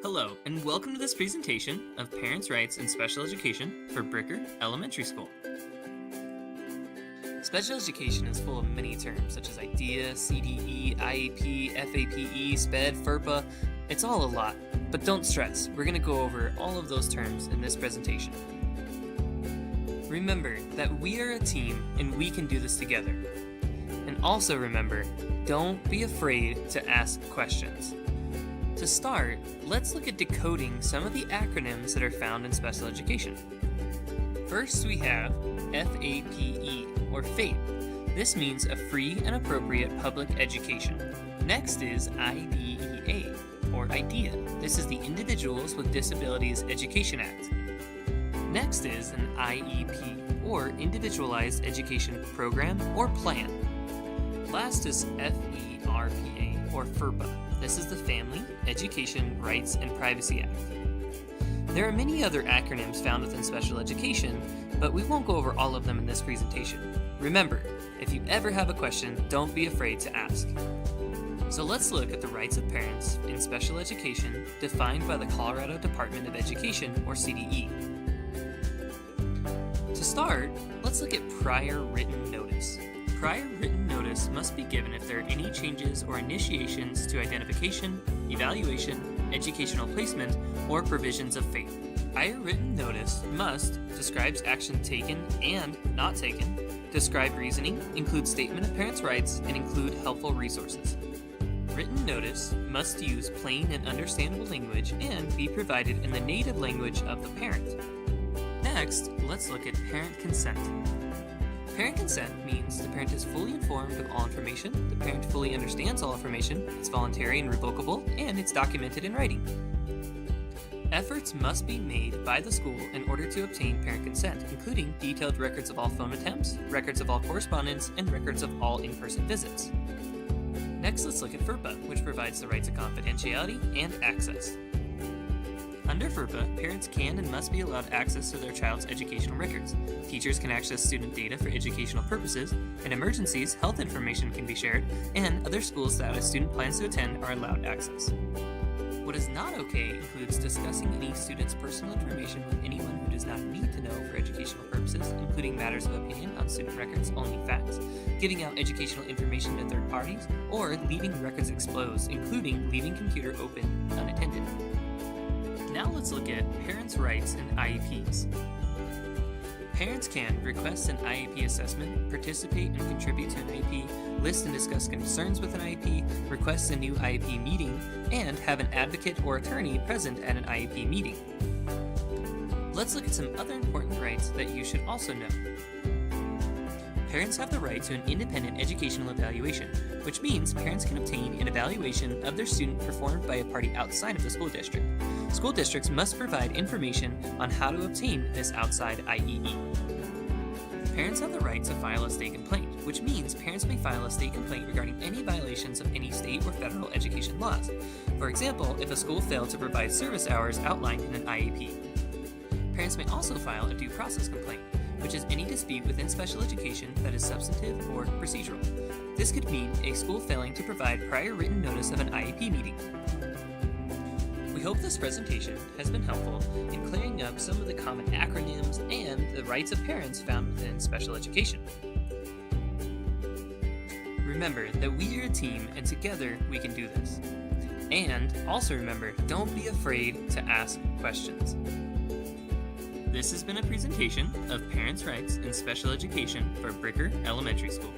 Hello, and welcome to this presentation of Parents' Rights in Special Education for Bricker Elementary School. Special education is full of many terms such as IDEA, CDE, IEP, FAPE, SPED, FERPA. It's all a lot, but don't stress, we're going to go over all of those terms in this presentation. Remember that we are a team and we can do this together. And also remember, don't be afraid to ask questions. To start, let's look at decoding some of the acronyms that are found in special education. First, we have FAPE, or FAPE. This means a free and appropriate public education. Next is IDEA, or IDEA. This is the Individuals with Disabilities Education Act. Next is an IEP, or Individualized Education Program or Plan. Last is FERPA, or FERPA. This is the Family, Education, Rights, and Privacy Act. There are many other acronyms found within special education, but we won't go over all of them in this presentation. Remember, if you ever have a question, don't be afraid to ask. So let's look at the rights of parents in special education defined by the Colorado Department of Education, or CDE. To start, let's look at prior written notice. Prior written notice must be given if there are any changes or initiations to identification, evaluation, educational placement, or provisions of FAPE. Prior written notice must describe action taken and not taken, describe reasoning, include statement of parents' rights, and include helpful resources. Written notice must use plain and understandable language and be provided in the native language of the parent. Next, let's look at parent consent. Parent consent means the parent is fully informed of all information, the parent fully understands all information, it's voluntary and revocable, and it's documented in writing. Efforts must be made by the school in order to obtain parent consent, including detailed records of all phone attempts, records of all correspondence, and records of all in-person visits. Next, let's look at FERPA, which provides the rights of confidentiality and access. Under FERPA, parents can and must be allowed access to their child's educational records. Teachers can access student data for educational purposes. In emergencies, health information can be shared, and other schools that a student plans to attend are allowed access. What is not okay includes discussing any student's personal information with anyone who does not need to know for educational purposes, including matters of opinion on student records, only facts, giving out educational information to third parties, or leaving records exposed, including leaving computer open unattended. Now let's look at parents' rights and IEPs. Parents can request an IEP assessment, participate and contribute to an IEP, list and discuss concerns with an IEP, request a new IEP meeting, and have an advocate or attorney present at an IEP meeting. Let's look at some other important rights that you should also know. Parents have the right to an independent educational evaluation, which means parents can obtain an evaluation of their student performed by a party outside of the school district. School districts must provide information on how to obtain this outside IEE. Parents have the right to file a state complaint, which means parents may file a state complaint regarding any violations of any state or federal education laws. For example, if a school failed to provide service hours outlined in an IEP. Parents may also file a due process complaint, which is any dispute within special education that is substantive or procedural. This could mean a school failing to provide prior written notice of an IEP meeting. We hope this presentation has been helpful in clearing up some of the common acronyms and the rights of parents found within special education. Remember that we are a team and together we can do this. And also remember, don't be afraid to ask questions. This has been a presentation of Parents' Rights in Special Education for Bricker Elementary School.